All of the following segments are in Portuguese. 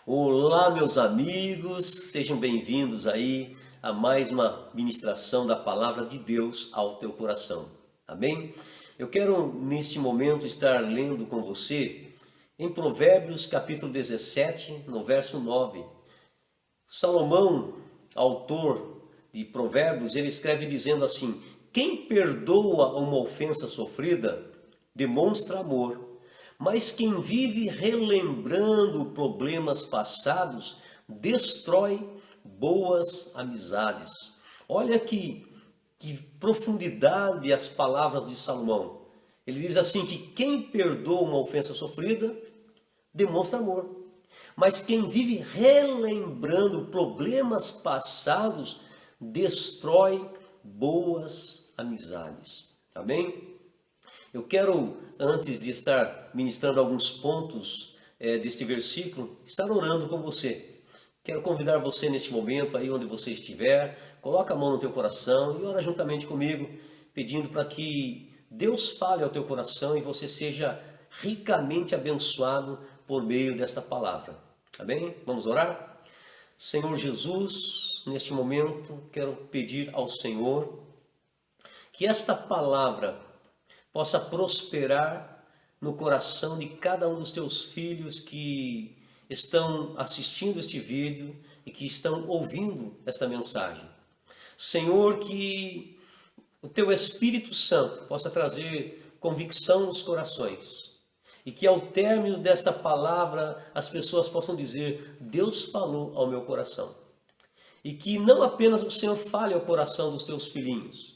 Olá, meus amigos, sejam bem-vindos aí a mais uma ministração da Palavra de Deus ao teu coração. Amém? Eu quero neste momento estar lendo com você em Provérbios capítulo 17, no verso 9. Salomão, autor de Provérbios, ele escreve dizendo assim: quem perdoa uma ofensa sofrida demonstra amor. Mas quem vive relembrando problemas passados destrói boas amizades. Olha que profundidade as palavras de Salomão. Ele diz assim que quem perdoa uma ofensa sofrida demonstra amor. Mas quem vive relembrando problemas passados destrói boas amizades. Amém? Eu quero, antes de estar ministrando alguns pontos deste versículo, estar orando com você. Quero convidar você neste momento, aí onde você estiver, coloca a mão no teu coração e ora juntamente comigo, pedindo para que Deus fale ao teu coração e você seja ricamente abençoado por meio desta palavra. Amém? Vamos orar? Senhor Jesus, neste momento quero pedir ao Senhor que esta palavra possa prosperar no coração de cada um dos teus filhos que estão assistindo este vídeo e que estão ouvindo esta mensagem. Senhor, que o teu Espírito Santo possa trazer convicção nos corações e que ao término desta palavra as pessoas possam dizer: Deus falou ao meu coração. E que não apenas o Senhor fale ao coração dos teus filhinhos,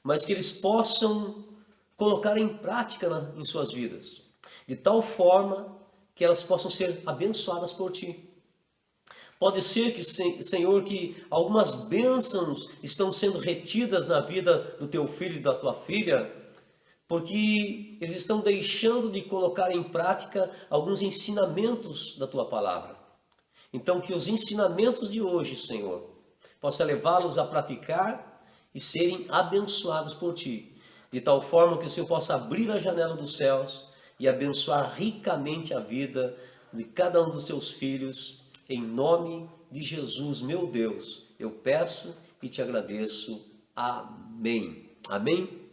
mas que eles possam colocar em prática em suas vidas, de tal forma que elas possam ser abençoadas por Ti. Pode ser que, Senhor, que algumas bênçãos estão sendo retidas na vida do Teu filho e da Tua filha, porque eles estão deixando de colocar em prática alguns ensinamentos da Tua palavra. Então, que os ensinamentos de hoje, Senhor, possa levá-los a praticar e serem abençoados por Ti, de tal forma que o Senhor possa abrir a janela dos céus e abençoar ricamente a vida de cada um dos seus filhos, em nome de Jesus, meu Deus, eu peço e te agradeço. Amém. Amém?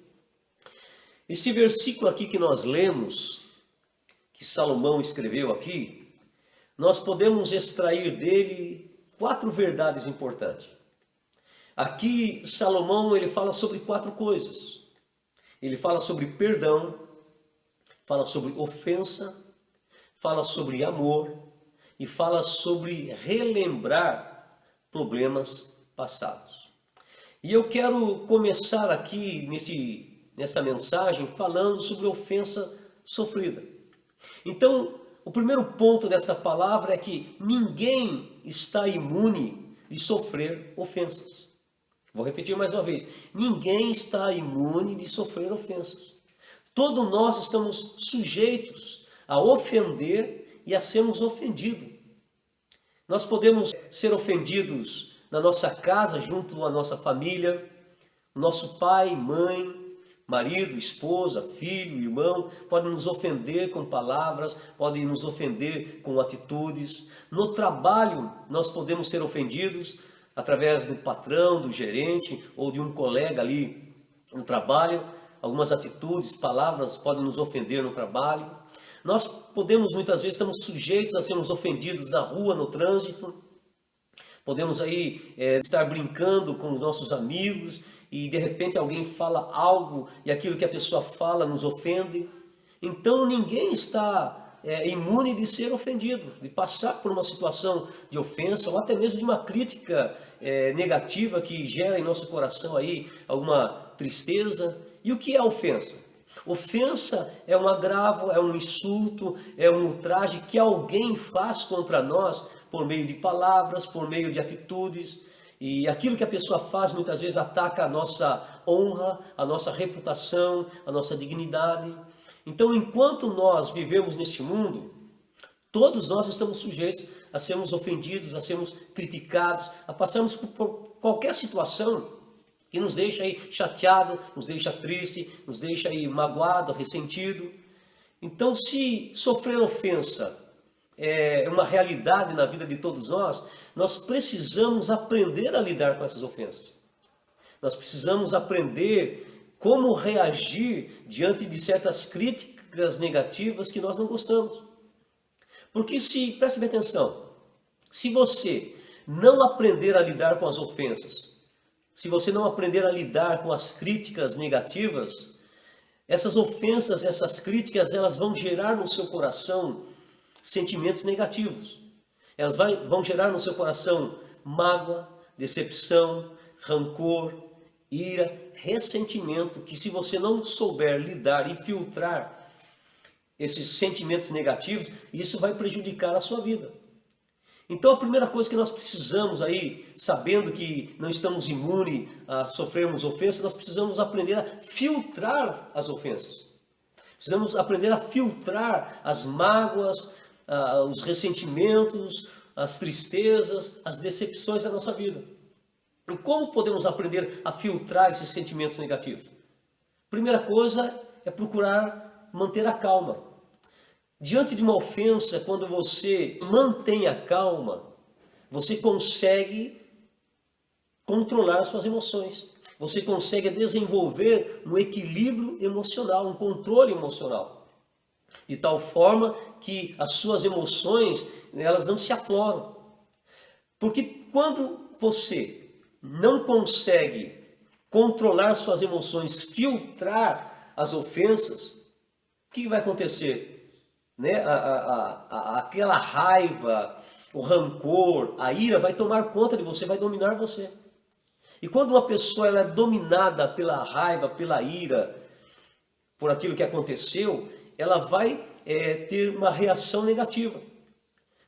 Este versículo aqui que nós lemos, que Salomão escreveu aqui, nós podemos extrair dele 4 verdades importantes. Aqui Salomão ele fala sobre 4 coisas. Ele fala sobre perdão, fala sobre ofensa, fala sobre amor e fala sobre relembrar problemas passados. E eu quero começar aqui nesta mensagem falando sobre ofensa sofrida. Então, o primeiro ponto desta palavra é que ninguém está imune de sofrer ofensas. Vou repetir mais uma vez. Ninguém está imune de sofrer ofensas. Todos nós estamos sujeitos a ofender e a sermos ofendidos. Nós podemos ser ofendidos na nossa casa, junto à nossa família, nosso pai, mãe, marido, esposa, filho, irmão, podem nos ofender com palavras, podem nos ofender com atitudes. No trabalho, nós podemos ser ofendidos através do patrão, do gerente ou de um colega ali no trabalho. Algumas atitudes, palavras podem nos ofender no trabalho. Nós podemos, muitas vezes, estamos sujeitos a sermos ofendidos na rua, no trânsito. Podemos aí estar brincando com os nossos amigos e de repente alguém fala algo e aquilo que a pessoa fala nos ofende. Então ninguém está imune de ser ofendido, de passar por uma situação de ofensa ou até mesmo de uma crítica negativa que gera em nosso coração aí alguma tristeza. E o que é ofensa? Ofensa é um agravo, é um insulto, é um ultraje que alguém faz contra nós por meio de palavras, por meio de atitudes. E aquilo que a pessoa faz muitas vezes ataca a nossa honra, a nossa reputação, a nossa dignidade. Então, enquanto nós vivemos neste mundo, todos nós estamos sujeitos a sermos ofendidos, a sermos criticados, a passarmos por qualquer situação que nos deixa aí chateado, nos deixa triste, nos deixa aí magoado, ressentido. Então, se sofrer ofensa uma realidade na vida de todos nós, nós precisamos aprender a lidar com essas ofensas. Nós precisamos aprender como reagir diante de certas críticas negativas que nós não gostamos. Porque preste bem atenção, se você não aprender a lidar com as ofensas, se você não aprender a lidar com as críticas negativas, essas ofensas, essas críticas, elas vão gerar no seu coração sentimentos negativos. Elas vão gerar no seu coração mágoa, decepção, rancor, ira, ressentimento, que se você não souber lidar e filtrar esses sentimentos negativos, isso vai prejudicar a sua vida. Então a primeira coisa que nós precisamos aí, sabendo que não estamos imunes a sofrermos ofensas, nós precisamos aprender a filtrar as ofensas. Precisamos aprender a filtrar as mágoas, os ressentimentos, as tristezas, as decepções da nossa vida. E como podemos aprender a filtrar esses sentimentos negativos? Primeira coisa é procurar manter a calma. Diante de uma ofensa, quando você mantém a calma, você consegue controlar suas emoções. Você consegue desenvolver um equilíbrio emocional, um controle emocional. De tal forma que as suas emoções, elas não se afloram. Porque quando você não consegue controlar suas emoções, filtrar as ofensas, o que vai acontecer? Aquela raiva, o rancor, a ira vai tomar conta de você, vai dominar você. E quando uma pessoa ela é dominada pela raiva, pela ira, por aquilo que aconteceu, ela vai ter uma reação negativa.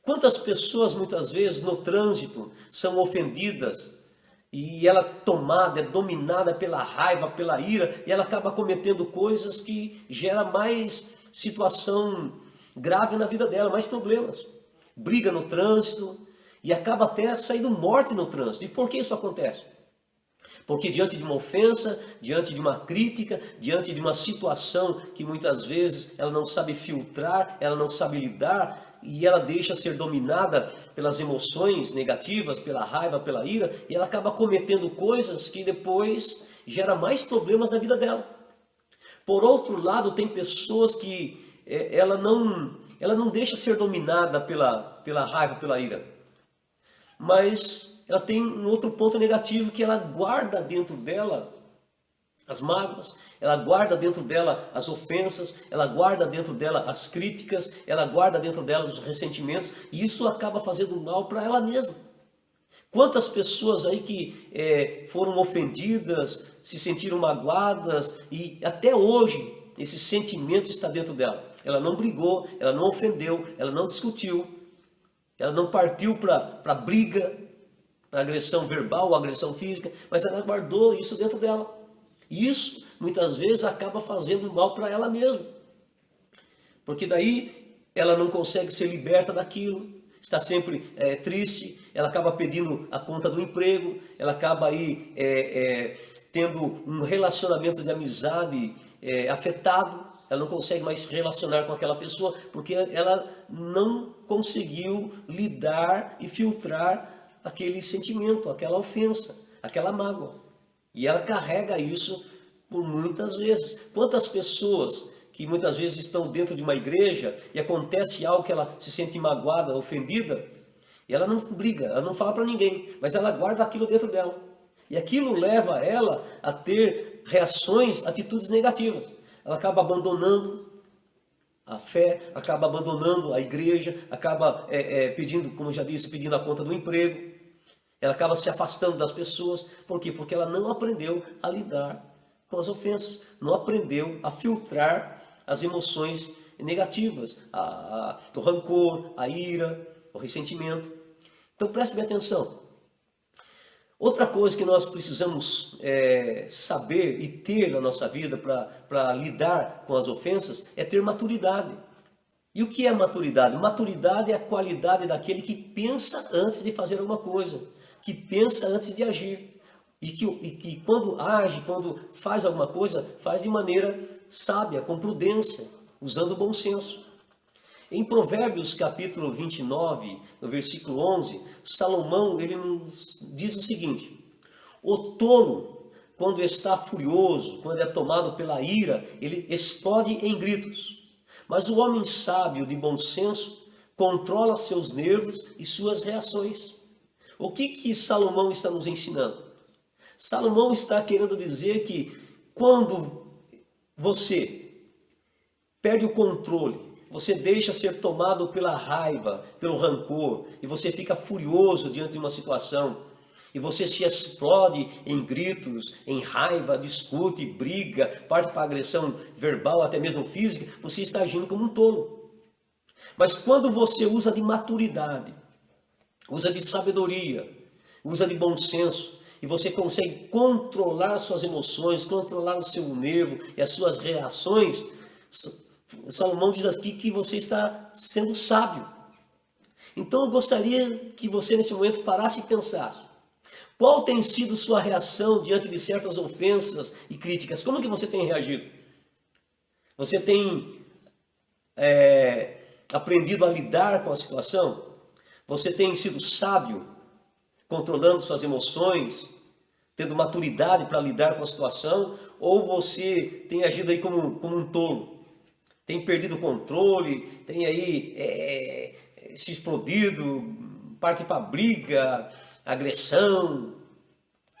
Quantas pessoas muitas vezes no trânsito são ofendidas e ela é dominada pela raiva, pela ira, e ela acaba cometendo coisas que geram mais situação grave na vida dela, mais problemas. Briga no trânsito e acaba até saindo morte no trânsito. E por que isso acontece? Porque diante de uma ofensa, diante de uma crítica, diante de uma situação que muitas vezes ela não sabe filtrar, ela não sabe lidar, e ela deixa ser dominada pelas emoções negativas, pela raiva, pela ira, e ela acaba cometendo coisas que depois gera mais problemas na vida dela. Por outro lado, tem pessoas que ela não deixa ser dominada pela raiva, pela ira. Mas ela tem um outro ponto negativo, que ela guarda dentro dela as mágoas, ela guarda dentro dela as ofensas, ela guarda dentro dela as críticas, ela guarda dentro dela os ressentimentos, e isso acaba fazendo mal para ela mesma. Quantas pessoas aí que foram ofendidas, se sentiram magoadas, e até hoje esse sentimento está dentro dela. Ela não brigou, ela não ofendeu, ela não discutiu, ela não partiu para briga, para agressão verbal ou agressão física, mas ela guardou isso dentro dela. E isso muitas vezes acaba fazendo mal para ela mesma. Porque daí ela não consegue ser liberta daquilo, está sempre triste, ela acaba pedindo a conta do emprego, ela acaba aí tendo um relacionamento de amizade afetado, ela não consegue mais se relacionar com aquela pessoa, porque ela não conseguiu lidar e filtrar aquele sentimento, aquela ofensa, aquela mágoa. E ela carrega isso por muitas vezes. Quantas pessoas que muitas vezes estão dentro de uma igreja e acontece algo que ela se sente magoada, ofendida, e ela não briga, ela não fala para ninguém, mas ela guarda aquilo dentro dela. E aquilo leva ela a ter reações, atitudes negativas. Ela acaba abandonando a fé, acaba abandonando a igreja, acaba pedindo, como eu já disse, pedindo a conta do emprego. Ela acaba se afastando das pessoas. Por quê? Porque ela não aprendeu a lidar com as ofensas, não aprendeu a filtrar as emoções negativas, o rancor, a ira, o ressentimento. Então preste bem atenção. Outra coisa que nós precisamos saber e ter na nossa vida para lidar com as ofensas é ter maturidade. E o que é maturidade? Maturidade é a qualidade daquele que pensa antes de fazer alguma coisa, que pensa antes de agir. E que quando age, quando faz alguma coisa, faz de maneira sábia, com prudência, usando o bom senso. Em Provérbios capítulo 29, no versículo 11, Salomão ele nos diz o seguinte: o tolo, quando está furioso, quando é tomado pela ira, ele explode em gritos. Mas o homem sábio de bom senso controla seus nervos e suas reações. O que Salomão está nos ensinando? Salomão está querendo dizer que quando você perde o controle, você deixa ser tomado pela raiva, pelo rancor, e você fica furioso diante de uma situação, e você se explode em gritos, em raiva, discute, briga, parte para agressão verbal, até mesmo física, você está agindo como um tolo. Mas quando você usa de maturidade, usa de sabedoria, usa de bom senso, e você consegue controlar suas emoções, controlar o seu nervo e as suas reações, Salomão diz aqui que você está sendo sábio. Então eu gostaria que você nesse momento parasse e pensasse: qual tem sido sua reação diante de certas ofensas e críticas? Como que você tem reagido? Você tem aprendido a lidar com a situação? Você tem sido sábio, controlando suas emoções, tendo maturidade para lidar com a situação? Ou você tem agido aí como um tolo? Tem perdido o controle, tem aí se explodido, parte para briga, agressão?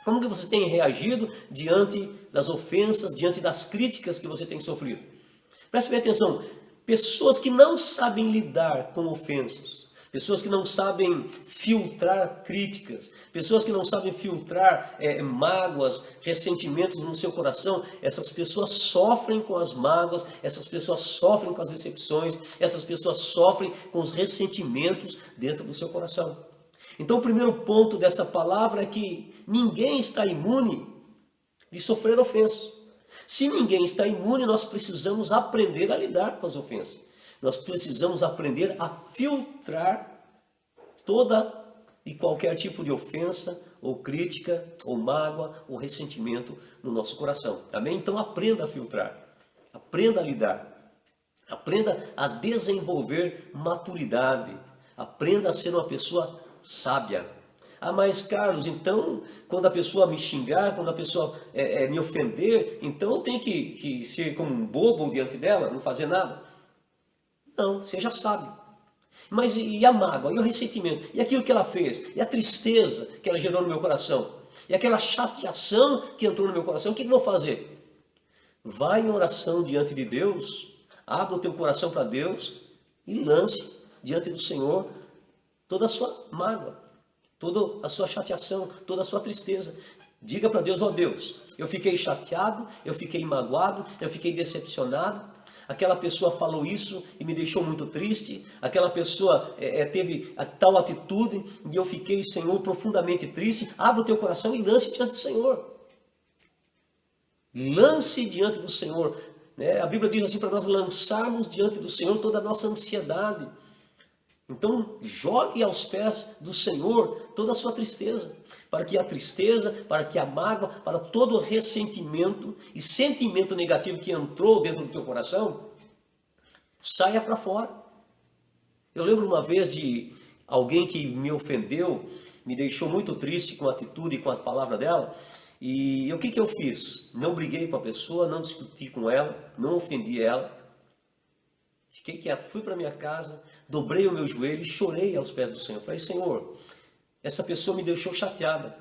Como que você tem reagido diante das ofensas, diante das críticas que você tem sofrido? Preste bem atenção, pessoas que não sabem lidar com ofensas, pessoas que não sabem filtrar críticas, pessoas que não sabem filtrar mágoas, ressentimentos no seu coração, essas pessoas sofrem com as mágoas, essas pessoas sofrem com as decepções, essas pessoas sofrem com os ressentimentos dentro do seu coração. Então o primeiro ponto dessa palavra é que ninguém está imune de sofrer ofensas. Se ninguém está imune, nós precisamos aprender a lidar com as ofensas. Nós precisamos aprender a filtrar toda e qualquer tipo de ofensa, ou crítica, ou mágoa, ou ressentimento no nosso coração. Amém? Então aprenda a filtrar, aprenda a lidar, aprenda a desenvolver maturidade, aprenda a ser uma pessoa sábia. Ah, mas Carlos, então quando a pessoa me xingar, quando a pessoa me ofender, então eu tenho que ser como um bobo diante dela, não fazer nada? Não, seja sábio. Mas e a mágoa, e o ressentimento, e aquilo que ela fez, e a tristeza que ela gerou no meu coração, e aquela chateação que entrou no meu coração, o que eu vou fazer? Vai em oração diante de Deus, abra o teu coração para Deus e lance diante do Senhor toda a sua mágoa, toda a sua chateação, toda a sua tristeza. Diga para Deus: ó Deus, eu fiquei chateado, eu fiquei magoado, eu fiquei decepcionado. Aquela pessoa falou isso e me deixou muito triste. Aquela pessoa teve a tal atitude e eu fiquei, Senhor, profundamente triste. Abra o teu coração e lance diante do Senhor. Lance diante do Senhor. A Bíblia diz assim para nós lançarmos diante do Senhor toda a nossa ansiedade. Então jogue aos pés do Senhor toda a sua tristeza, para que a tristeza, para que a mágoa, para todo o ressentimento e sentimento negativo que entrou dentro do teu coração, saia para fora. Eu lembro uma vez de alguém que me ofendeu, me deixou muito triste com a atitude e com a palavra dela, e o que eu fiz? Não briguei com a pessoa, não discuti com ela, não ofendi ela. Fiquei quieto, fui para minha casa, dobrei o meu joelho e chorei aos pés do Senhor. Falei: Senhor, essa pessoa me deixou chateada,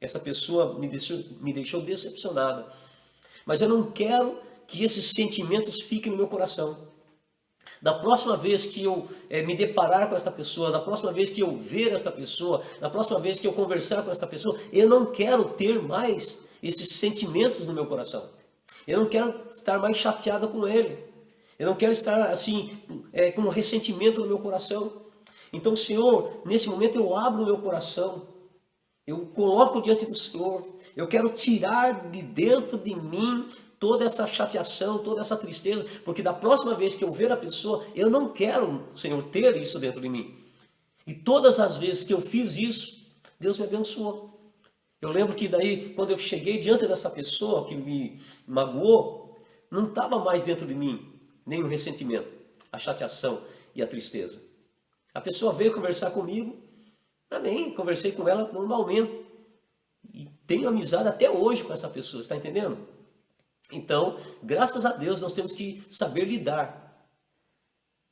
essa pessoa me deixou decepcionada, mas eu não quero que esses sentimentos fiquem no meu coração. Da próxima vez que eu me deparar com esta pessoa, da próxima vez que eu ver esta pessoa, da próxima vez que eu conversar com esta pessoa, eu não quero ter mais esses sentimentos no meu coração. Eu não quero estar mais chateada com ele. Eu não quero estar assim, com um ressentimento no meu coração. Então, Senhor, nesse momento eu abro o meu coração, eu coloco diante do Senhor, eu quero tirar de dentro de mim toda essa chateação, toda essa tristeza, porque da próxima vez que eu ver a pessoa, eu não quero, Senhor, ter isso dentro de mim. E todas as vezes que eu fiz isso, Deus me abençoou. Eu lembro que daí, quando eu cheguei diante dessa pessoa que me magoou, não estava mais dentro de mim nenhum ressentimento. a chateação e a tristeza. A pessoa veio conversar comigo, também conversei com ela normalmente. E tenho amizade até hoje com essa pessoa, está entendendo? Então, graças a Deus, nós temos que saber lidar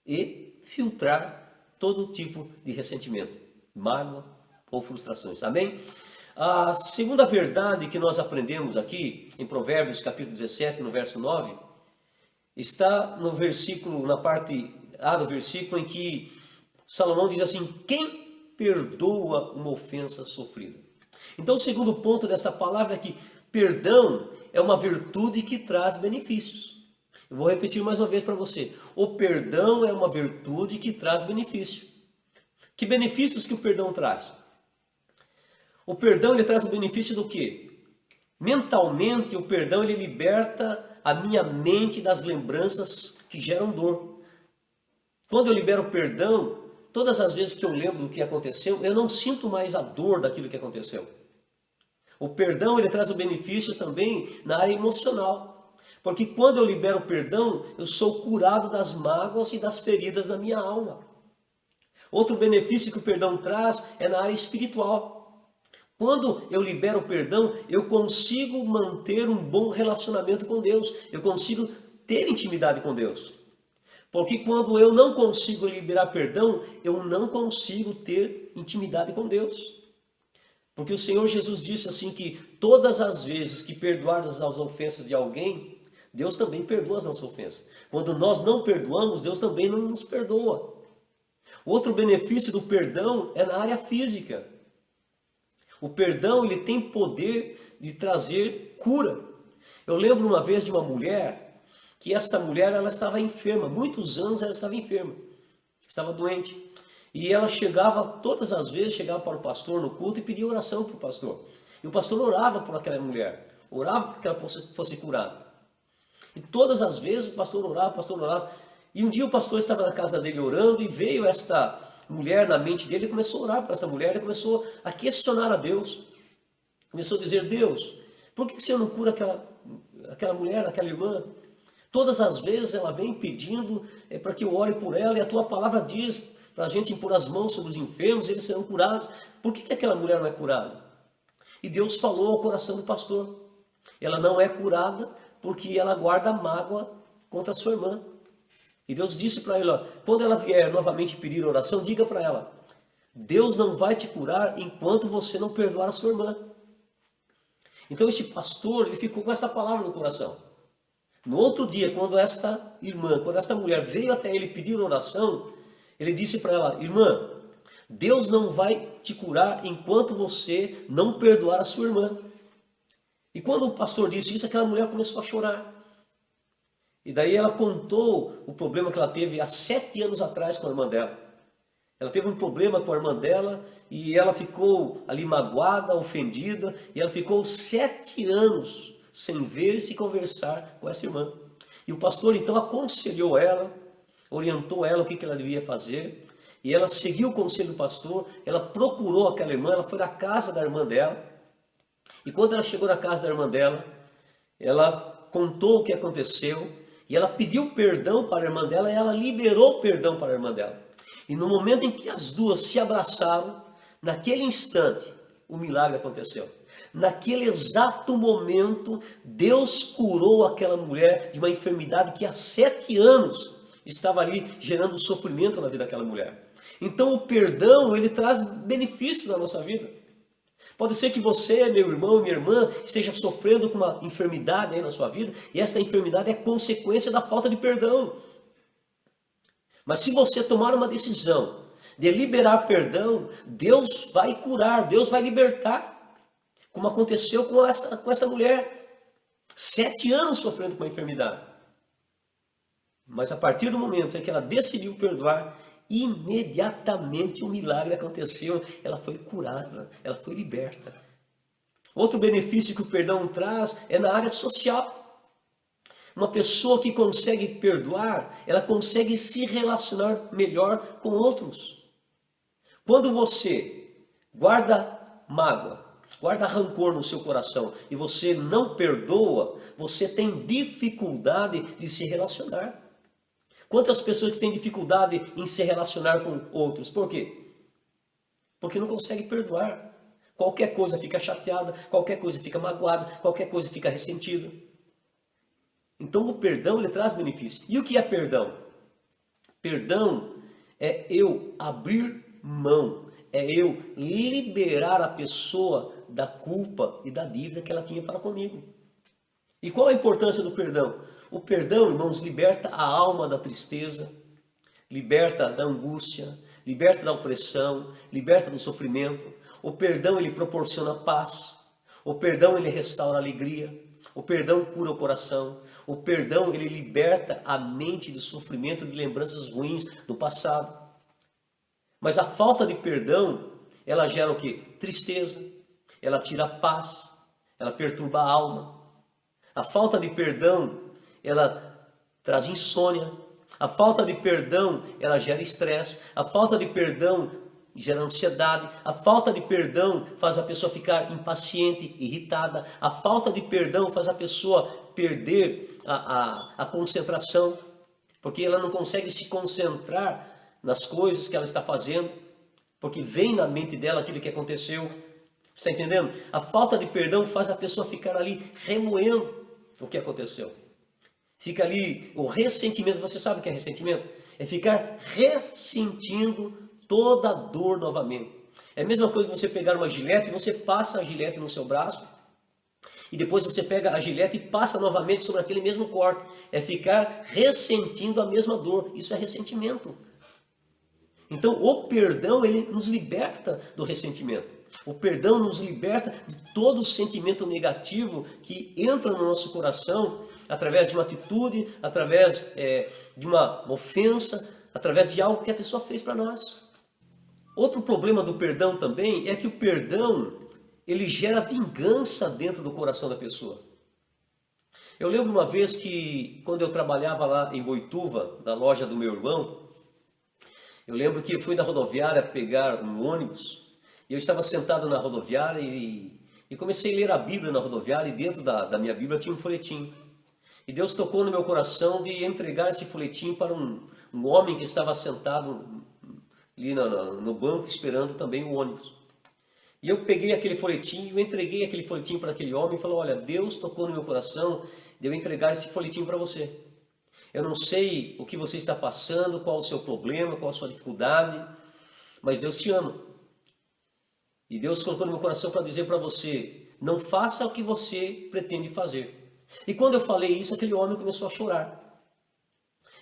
e filtrar todo tipo de ressentimento, mágoa ou frustrações. Amém? A segunda verdade que nós aprendemos aqui, em Provérbios capítulo 17, no verso 9, está no versículo, na parte A do versículo, em que Salomão diz assim: quem perdoa uma ofensa sofrida? Então, o segundo ponto dessa palavra é que perdão é uma virtude que traz benefícios. Eu vou repetir mais uma vez para você. O perdão é uma virtude que traz benefício. Que benefícios que o perdão traz? O perdão, ele traz o benefício do quê? Mentalmente, o perdão, ele liberta a minha mente das lembranças que geram dor. Quando eu libero o perdão, todas as vezes que eu lembro do que aconteceu, eu não sinto mais a dor daquilo que aconteceu. O perdão, ele traz o benefício também na área emocional. Porque quando eu libero o perdão, eu sou curado das mágoas e das feridas da minha alma. Outro benefício que o perdão traz é na área espiritual. Quando eu libero o perdão, eu consigo manter um bom relacionamento com Deus. Eu consigo ter intimidade com Deus. Porque quando eu não consigo liberar perdão, eu não consigo ter intimidade com Deus. Porque o Senhor Jesus disse assim que todas as vezes que perdoarmos as ofensas de alguém, Deus também perdoa as nossas ofensas. Quando nós não perdoamos, Deus também não nos perdoa. Outro benefício do perdão é na área física. O perdão, ele tem poder de trazer cura. Eu lembro uma vez de uma mulher, que essa mulher ela estava enferma, muitos anos ela estava enferma, estava doente. E ela chegava, todas as vezes, chegava para o pastor no culto e pedia oração para o pastor. E o pastor orava por aquela mulher, orava para que ela fosse curada. E todas as vezes o pastor orava. E um dia o pastor estava na casa dele orando e veio esta mulher na mente dele e começou a orar para essa mulher. Ele começou a questionar a Deus. Começou a dizer: Deus, por que você não cura aquela mulher, aquela irmã? Todas as vezes ela vem pedindo para que eu ore por ela, e a tua palavra diz para a gente impor as mãos sobre os enfermos, eles serão curados. Por que aquela mulher não é curada? E Deus falou ao coração do pastor: ela não é curada porque ela guarda mágoa contra a sua irmã. E Deus disse para ele: quando ela vier novamente pedir oração, diga para ela: Deus não vai te curar enquanto você não perdoar a sua irmã. Então esse pastor, ele ficou com essa palavra no coração. No outro dia, quando esta mulher veio até ele pedir oração, ele disse para ela: irmã, Deus não vai te curar enquanto você não perdoar a sua irmã. E quando o pastor disse isso, aquela mulher começou a chorar. E daí ela contou o problema que ela teve há 7 anos atrás com a irmã dela. Ela teve um problema com a irmã dela e ela ficou ali magoada, ofendida, e ela ficou 7 anos sem ver e se conversar com essa irmã. E o pastor então aconselhou ela, orientou ela o que ela devia fazer, e ela seguiu o conselho do pastor, ela procurou aquela irmã, ela foi na casa da irmã dela, e quando ela chegou na casa da irmã dela, ela contou o que aconteceu, e ela pediu perdão para a irmã dela, e ela liberou perdão para a irmã dela. E no momento em que as duas se abraçaram, naquele instante, o milagre aconteceu. Naquele exato momento, Deus curou aquela mulher de uma enfermidade que há 7 anos estava ali gerando sofrimento na vida daquela mulher. Então o perdão, ele traz benefício na nossa vida. Pode ser que você, meu irmão, minha irmã, esteja sofrendo com uma enfermidade aí na sua vida, e essa enfermidade é consequência da falta de perdão. Mas se você tomar uma decisão de liberar perdão, Deus vai curar, Deus vai libertar. Como aconteceu com essa mulher. 7 anos sofrendo com a enfermidade. Mas a partir do momento em que ela decidiu perdoar, imediatamente o milagre aconteceu. Ela foi curada, ela foi liberta. Outro benefício que o perdão traz é na área social. Uma pessoa que consegue perdoar, ela consegue se relacionar melhor com outros. Quando você guarda mágoa, guarda rancor no seu coração e você não perdoa, você tem dificuldade de se relacionar. Quantas pessoas que têm dificuldade em se relacionar com outros? Por quê? Porque não consegue perdoar. Qualquer coisa fica chateada, qualquer coisa fica magoada, qualquer coisa fica ressentida. Então o perdão ele traz benefício. E o que é perdão? Perdão é eu abrir mão, é eu liberar a pessoa da culpa e da dívida que ela tinha para comigo. E qual a importância do perdão? O perdão, irmãos, liberta a alma da tristeza, liberta da angústia, liberta da opressão, liberta do sofrimento. O perdão ele proporciona paz. O perdão ele restaura a alegria. O perdão cura o coração. O perdão ele liberta a mente do sofrimento de lembranças ruins do passado. Mas a falta de perdão, ela gera o quê? Tristeza. Ela tira a paz. Ela perturba a alma. A falta de perdão, ela traz insônia. A falta de perdão, ela gera estresse. A falta de perdão gera ansiedade. A falta de perdão faz a pessoa ficar impaciente, irritada. A falta de perdão faz a pessoa perder a concentração, porque ela não consegue se concentrar nas coisas que ela está fazendo, porque vem na mente dela aquilo que aconteceu. Está entendendo? A falta de perdão faz a pessoa ficar ali remoendo o que aconteceu. Fica ali o ressentimento. Você sabe o que é ressentimento? É ficar ressentindo toda a dor novamente. É a mesma coisa que você pegar uma gilete e você passa a gilete no seu braço e depois você pega a gilete e passa novamente sobre aquele mesmo corte. É ficar ressentindo a mesma dor. Isso é ressentimento. Então o perdão ele nos liberta do ressentimento. O perdão nos liberta de todo o sentimento negativo que entra no nosso coração através de uma atitude, através de uma ofensa, através de algo que a pessoa fez para nós. Outro problema do perdão também é que o perdão ele gera vingança dentro do coração da pessoa. Eu lembro uma vez que quando eu trabalhava lá em Boituva, na loja do meu irmão, eu lembro que eu fui na rodoviária pegar um ônibus e eu estava sentado na rodoviária e comecei a ler a Bíblia na rodoviária e dentro da minha Bíblia tinha um folhetim. E Deus tocou no meu coração de entregar esse folhetim para um homem que estava sentado ali no banco esperando também o ônibus. E eu peguei aquele folhetim, eu entreguei aquele folhetim para aquele homem e falou: olha, Deus tocou no meu coração de eu entregar esse folhetim para você. Eu não sei o que você está passando, qual o seu problema, qual a sua dificuldade, mas Deus te ama. E Deus colocou no meu coração para dizer para você: não faça o que você pretende fazer. E quando eu falei isso, aquele homem começou a chorar.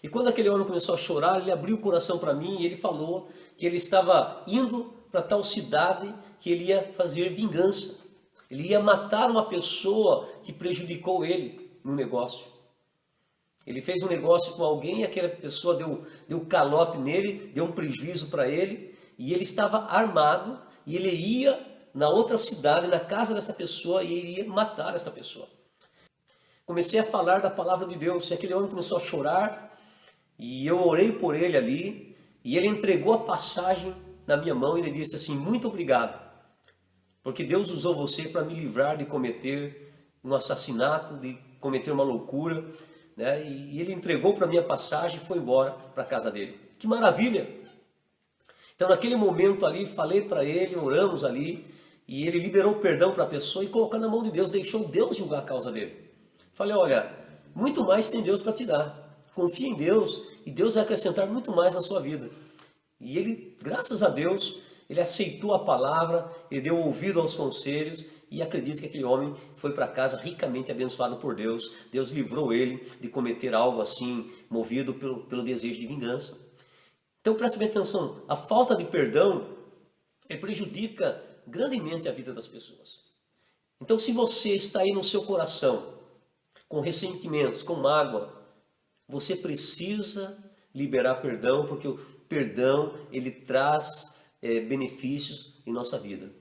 E quando aquele homem começou a chorar, ele abriu o coração para mim e ele falou que ele estava indo para tal cidade, que ele ia fazer vingança. Ele ia matar uma pessoa que prejudicou ele no negócio. Ele fez um negócio com alguém e aquela pessoa deu calote nele, deu um prejuízo para ele. E ele estava armado e ele ia na outra cidade, na casa dessa pessoa, e ele ia matar essa pessoa. Comecei a falar da palavra de Deus e aquele homem começou a chorar e eu orei por ele ali e ele entregou a passagem na minha mão e ele disse assim: muito obrigado, porque Deus usou você para me livrar de cometer um assassinato, de cometer uma loucura, né? E ele entregou para mim a passagem e foi embora para a casa dele. Que maravilha! Então naquele momento ali, falei para ele, oramos ali, e ele liberou perdão para a pessoa e colocou na mão de Deus, deixou Deus julgar a causa dele. Falei: olha, muito mais tem Deus para te dar. Confia em Deus e Deus vai acrescentar muito mais na sua vida. E ele, graças a Deus, ele aceitou a palavra, ele deu ouvido aos conselhos e acredito que aquele homem foi para casa ricamente abençoado por Deus. Deus livrou ele de cometer algo assim, movido pelo desejo de vingança. Então preste bem atenção, a falta de perdão prejudica grandemente a vida das pessoas. Então se você está aí no seu coração com ressentimentos, com mágoa, você precisa liberar perdão, porque o perdão ele traz benefícios em nossa vida.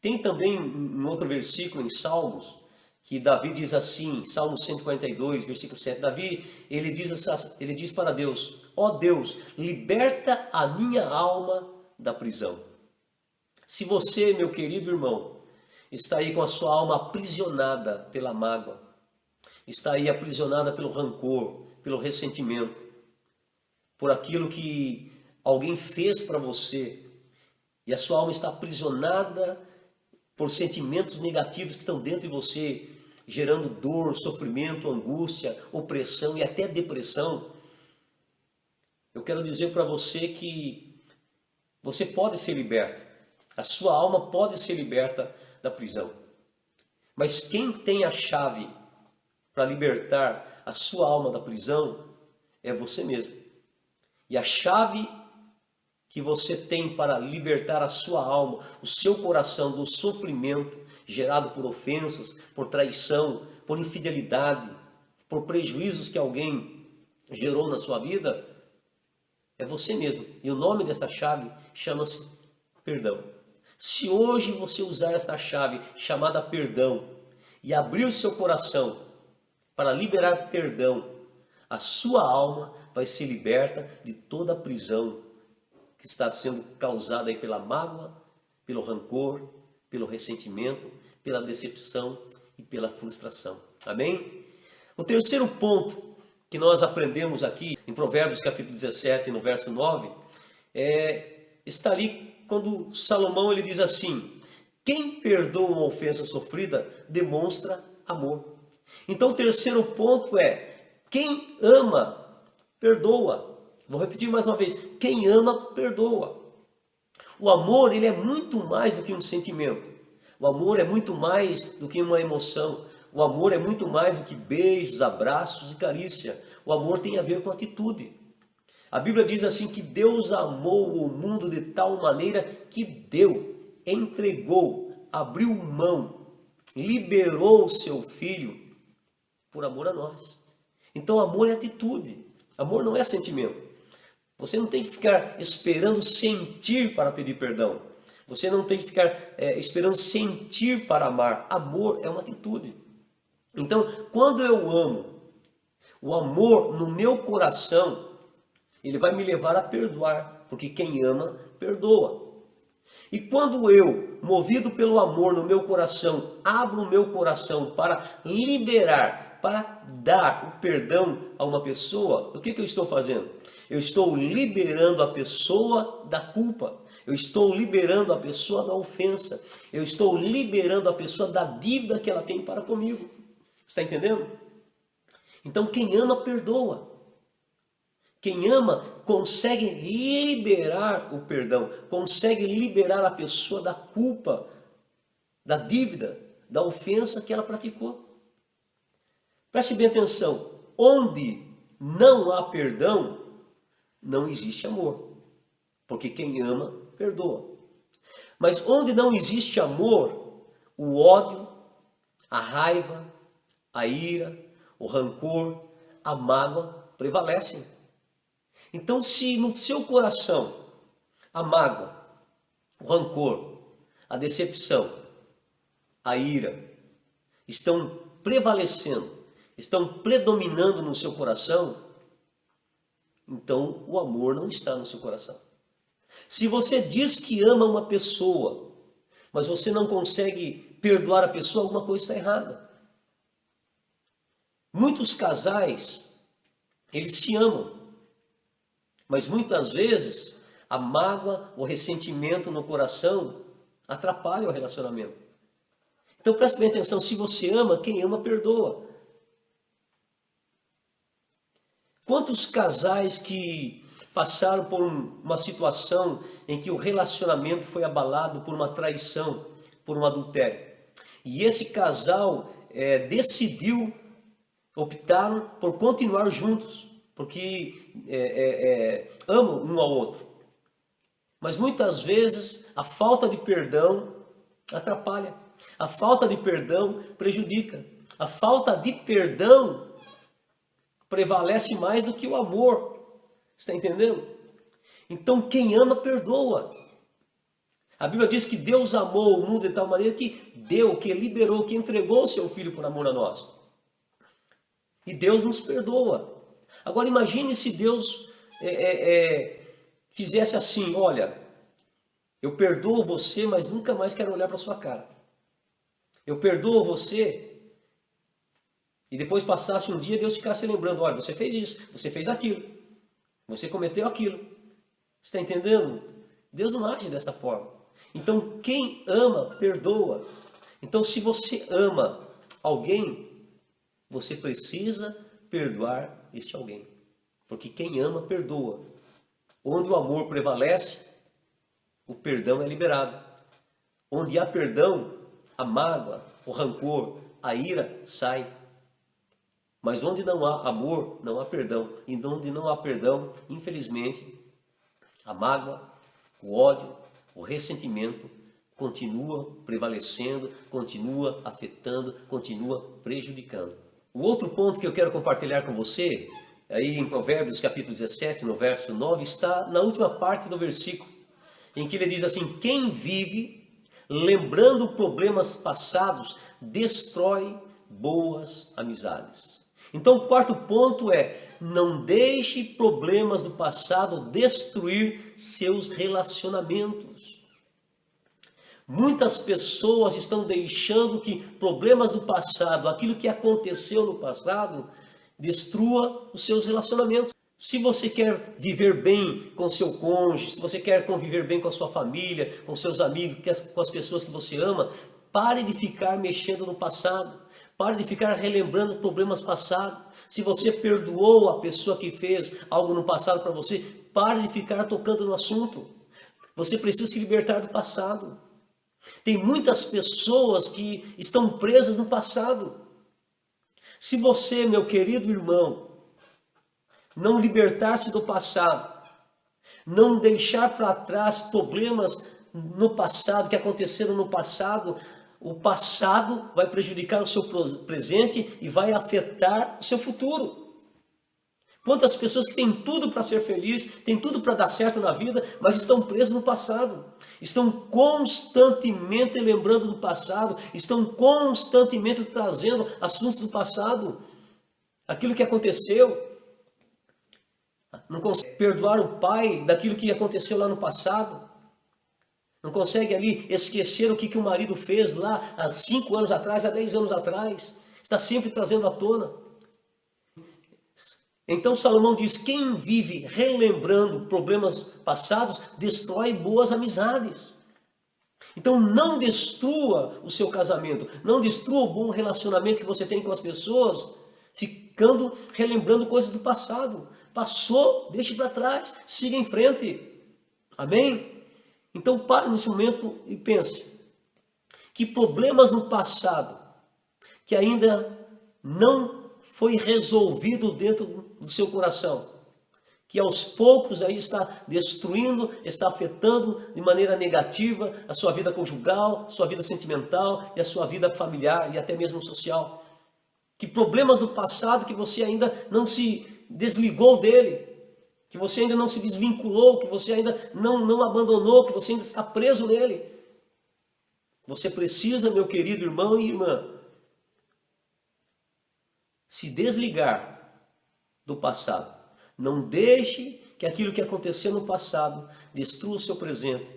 Tem também um outro versículo em Salmos, que Davi diz assim, Salmo 142, versículo 7, Davi, ele diz para Deus: ó Deus, liberta a minha alma da prisão. Se você, meu querido irmão, está aí com a sua alma aprisionada pela mágoa, está aí aprisionada pelo rancor, pelo ressentimento, por aquilo que alguém fez para você, e a sua alma está aprisionada por sentimentos negativos que estão dentro de você, gerando dor, sofrimento, angústia, opressão e até depressão, eu quero dizer para você que você pode ser liberto. A sua alma pode ser liberta da prisão. Mas quem tem a chave para libertar a sua alma da prisão é você mesmo. E a chave que você tem para libertar a sua alma, o seu coração do sofrimento gerado por ofensas, por traição, por infidelidade, por prejuízos que alguém gerou na sua vida, é você mesmo. E o nome desta chave chama-se perdão. Se hoje você usar esta chave chamada perdão e abrir o seu coração para liberar perdão, a sua alma vai ser liberta de toda a prisão que está sendo causada aí pela mágoa, pelo rancor, pelo ressentimento, pela decepção e pela frustração. Amém? O terceiro ponto que nós aprendemos aqui em Provérbios capítulo 17, no verso 9, está ali quando Salomão ele diz assim: quem perdoa uma ofensa sofrida demonstra amor. Então o terceiro ponto é: quem ama, perdoa. Vou repetir mais uma vez: quem ama, perdoa. O amor ele é muito mais do que um sentimento. O amor é muito mais do que uma emoção. O amor é muito mais do que beijos, abraços e carícia. O amor tem a ver com atitude. A Bíblia diz assim que Deus amou o mundo de tal maneira que deu, entregou, abriu mão, liberou o seu Filho por amor a nós. Então amor é atitude, amor não é sentimento. Você não tem que ficar esperando sentir para pedir perdão. Você não tem que ficar esperando sentir para amar. Amor é uma atitude. Então, quando eu amo, o amor no meu coração, ele vai me levar a perdoar, porque quem ama, perdoa. E quando eu, movido pelo amor no meu coração, abro o meu coração para liberar, para dar o perdão a uma pessoa, o que eu estou fazendo? Eu estou liberando a pessoa da culpa. Eu estou liberando a pessoa da ofensa. Eu estou liberando a pessoa da dívida que ela tem para comigo. Está entendendo? Então quem ama, perdoa. Quem ama consegue liberar o perdão, consegue liberar a pessoa da culpa, da dívida, da ofensa que ela praticou. Preste bem atenção, onde não há perdão, não existe amor, porque quem ama, perdoa. Mas onde não existe amor, o ódio, a raiva, a ira, o rancor, a mágoa prevalecem. Então, se no seu coração a mágoa, o rancor, a decepção, a ira estão prevalecendo, estão predominando no seu coração, então o amor não está no seu coração. Se você diz que ama uma pessoa, mas você não consegue perdoar a pessoa, alguma coisa está errada. Muitos casais, eles se amam, mas muitas vezes a mágoa, o ressentimento no coração atrapalha o relacionamento. Então preste bem atenção, se você ama, quem ama perdoa. Quantos casais que passaram por uma situação em que o relacionamento foi abalado por uma traição, por um adultério. E esse casal optaram por continuar juntos, porque amam um ao outro. Mas muitas vezes a falta de perdão atrapalha, a falta de perdão prejudica, a falta de perdão prevalece mais do que o amor. Está entendendo? Então quem ama, perdoa. A Bíblia diz que Deus amou o mundo de tal maneira que deu, que liberou, que entregou o seu Filho por amor a nós. E Deus nos perdoa. Agora imagine se Deus fizesse assim: olha, eu perdoo você, mas nunca mais quero olhar para sua cara. Eu perdoo você, e depois passasse um dia Deus ficasse lembrando: olha, você fez isso, você fez aquilo. Você cometeu aquilo. Você está entendendo? Deus não age dessa forma. Então, quem ama, perdoa. Então, se você ama alguém, você precisa perdoar este alguém. Porque quem ama, perdoa. Onde o amor prevalece, o perdão é liberado. Onde há perdão, a mágoa, o rancor, a ira sai. Mas onde não há amor, não há perdão. E onde não há perdão, infelizmente, a mágoa, o ódio, o ressentimento continua prevalecendo, continua afetando, continua prejudicando. O outro ponto que eu quero compartilhar com você, aí em Provérbios capítulo 17, no verso 9, está na última parte do versículo, em que ele diz assim: quem vive lembrando problemas passados, destrói boas amizades. Então o quarto ponto é: não deixe problemas do passado destruir seus relacionamentos. Muitas pessoas estão deixando que problemas do passado, aquilo que aconteceu no passado, destrua os seus relacionamentos. Se você quer viver bem com seu cônjuge, se você quer conviver bem com a sua família, com seus amigos, com as pessoas que você ama, pare de ficar mexendo no passado. Pare de ficar relembrando problemas passados. Se você perdoou a pessoa que fez algo no passado para você, pare de ficar tocando no assunto. Você precisa se libertar do passado. Tem muitas pessoas que estão presas no passado. Se você, meu querido irmão, não libertar-se do passado, não deixar para trás problemas no passado, que aconteceram no passado, o passado vai prejudicar o seu presente e vai afetar o seu futuro. Quantas pessoas que têm tudo para ser feliz, têm tudo para dar certo na vida, mas estão presas no passado. Estão constantemente lembrando do passado, estão constantemente trazendo assuntos do passado. Aquilo que aconteceu. Não consegue perdoar o pai daquilo que aconteceu lá no passado. Não consegue ali esquecer o que o marido fez lá há 5 anos atrás, há 10 anos atrás. Está sempre trazendo à tona. Então Salomão diz: quem vive relembrando problemas passados, destrói boas amizades. Então não destrua o seu casamento, não destrua o bom relacionamento que você tem com as pessoas, ficando relembrando coisas do passado. Passou, deixe para trás, siga em frente. Amém? Então pare nesse momento e pense: que problemas no passado que ainda não foi resolvido dentro do seu coração, que aos poucos aí está destruindo, está afetando de maneira negativa a sua vida conjugal, sua vida sentimental e a sua vida familiar e até mesmo social. Que problemas do passado que você ainda não se desligou dele, que você ainda não se desvinculou, que você ainda não abandonou, que você ainda está preso nele. Você precisa, meu querido irmão e irmã, se desligar do passado. Não deixe que aquilo que aconteceu no passado destrua o seu presente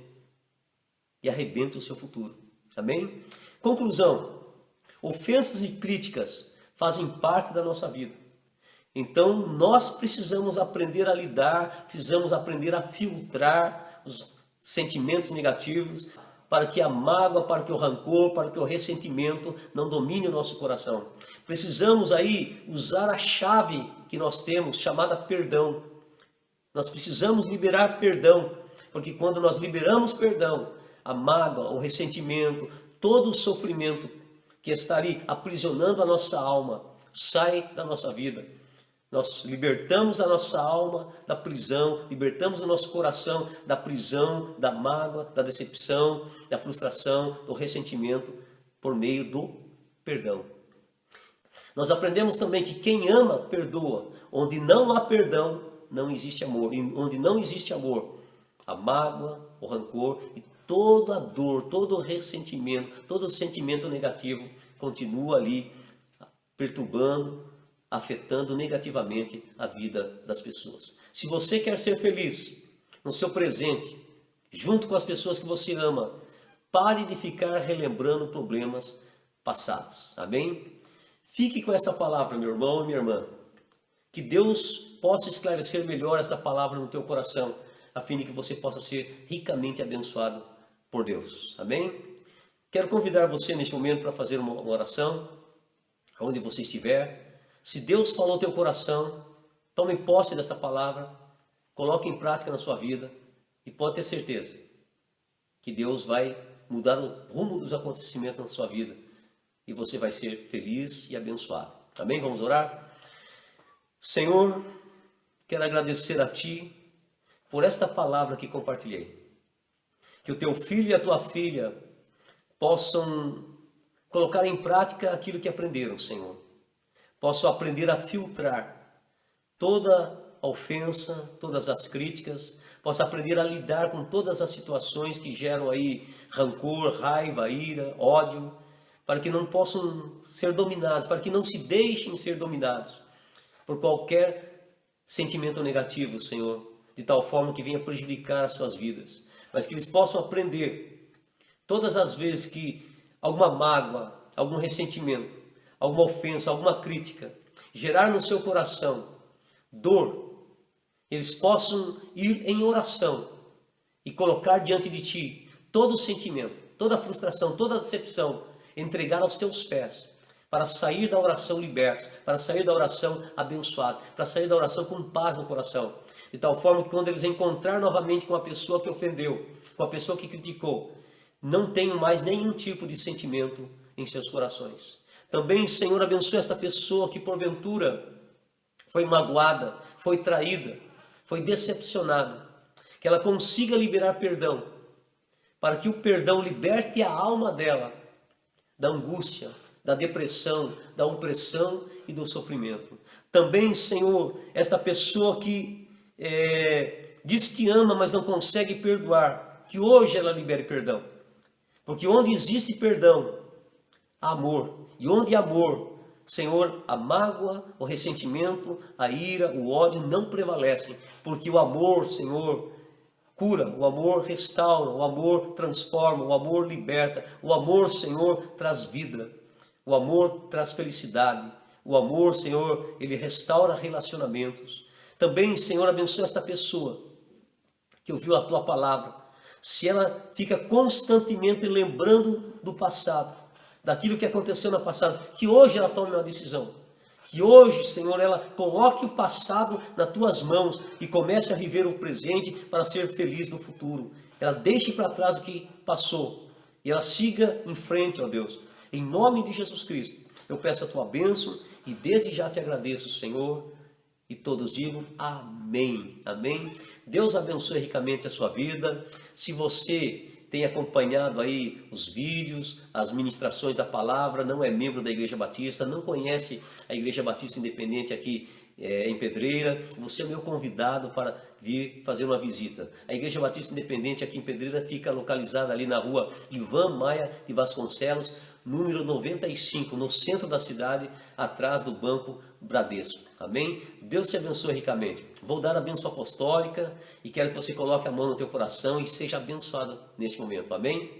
e arrebente o seu futuro. Amém? Conclusão: ofensas e críticas fazem parte da nossa vida. Então nós precisamos aprender a lidar, precisamos aprender a filtrar os sentimentos negativos, para que a mágoa, para que o rancor, para que o ressentimento não domine o nosso coração. Precisamos aí usar a chave que nós temos, chamada perdão. Nós precisamos liberar perdão, porque quando nós liberamos perdão, a mágoa, o ressentimento, todo o sofrimento que está ali aprisionando a nossa alma, sai da nossa vida. Nós libertamos a nossa alma da prisão, libertamos o nosso coração da prisão, da mágoa, da decepção, da frustração, do ressentimento, por meio do perdão. Nós aprendemos também que quem ama, perdoa. Onde não há perdão, não existe amor. E onde não existe amor, a mágoa, o rancor e toda a dor, todo o ressentimento, todo o sentimento negativo continua ali perturbando, afetando negativamente a vida das pessoas. Se você quer ser feliz no seu presente, junto com as pessoas que você ama, pare de ficar relembrando problemas passados. Amém? Fique com essa palavra, meu irmão e minha irmã. Que Deus possa esclarecer melhor esta palavra no teu coração, a fim de que você possa ser ricamente abençoado por Deus. Amém? Quero convidar você neste momento para fazer uma oração, onde você estiver. Se Deus falou teu coração, tome posse desta palavra, coloque em prática na sua vida e pode ter certeza que Deus vai mudar o rumo dos acontecimentos na sua vida e você vai ser feliz e abençoado. Amém? Vamos orar? Senhor, quero agradecer a Ti por esta palavra que compartilhei. Que o Teu filho e a Tua filha possam colocar em prática aquilo que aprenderam, Senhor. Possam aprender a filtrar toda a ofensa, todas as críticas, possam aprender a lidar com todas as situações que geram aí rancor, raiva, ira, ódio, para que não possam ser dominados, para que não se deixem ser dominados por qualquer sentimento negativo, Senhor, de tal forma que venha prejudicar as suas vidas, mas que eles possam aprender todas as vezes que alguma mágoa, algum ressentimento, alguma ofensa, alguma crítica gerar no seu coração dor, eles possam ir em oração e colocar diante de Ti todo o sentimento, toda a frustração, toda a decepção, entregar aos Teus pés, para sair da oração liberto, para sair da oração abençoado, para sair da oração com paz no coração. De tal forma que quando eles encontrar novamente com a pessoa que ofendeu, com a pessoa que criticou, não tenham mais nenhum tipo de sentimento em seus corações. Também, Senhor, abençoe esta pessoa que porventura foi magoada, foi traída, foi decepcionada, que ela consiga liberar perdão, para que o perdão liberte a alma dela da angústia, da depressão, da opressão e do sofrimento. Também, Senhor, esta pessoa que diz que ama, mas não consegue perdoar, que hoje ela libere perdão. Porque onde existe perdão, há amor. E onde há amor, Senhor, a mágoa, o ressentimento, a ira, o ódio não prevalecem. Porque o amor, Senhor, cura, o amor restaura, o amor transforma, o amor liberta. O amor, Senhor, traz vida. O amor traz felicidade. O amor, Senhor, ele restaura relacionamentos. Também, Senhor, abençoa esta pessoa que ouviu a Tua palavra. Se ela fica constantemente lembrando do passado, daquilo que aconteceu no passado, que hoje ela tome uma decisão. Que hoje, Senhor, ela coloque o passado nas Tuas mãos e comece a viver o presente para ser feliz no futuro. Ela deixe para trás o que passou e ela siga em frente, ó Deus. Em nome de Jesus Cristo, eu peço a Tua bênção e desde já Te agradeço, Senhor. E todos digam amém, amém. Deus abençoe ricamente a sua vida. Se você tem acompanhado aí os vídeos, as ministrações da palavra, não é membro da Igreja Batista, não conhece a Igreja Batista Independente aqui em Pedreira, você é meu convidado para vir fazer uma visita. A Igreja Batista Independente aqui em Pedreira fica localizada ali na rua Ivan Maia de Vasconcelos, número 95, no centro da cidade, atrás do Banco Bradesco. Amém? Deus te abençoe ricamente. Vou dar a bênção apostólica e quero que você coloque a mão no teu coração e seja abençoado neste momento. Amém?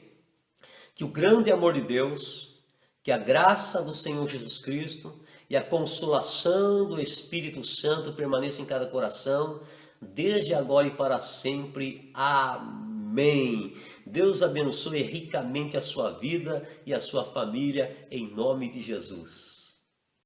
Que o grande amor de Deus, que a graça do Senhor Jesus Cristo e a consolação do Espírito Santo permaneça em cada coração, desde agora e para sempre. Amém. Deus abençoe ricamente a sua vida e a sua família, em nome de Jesus.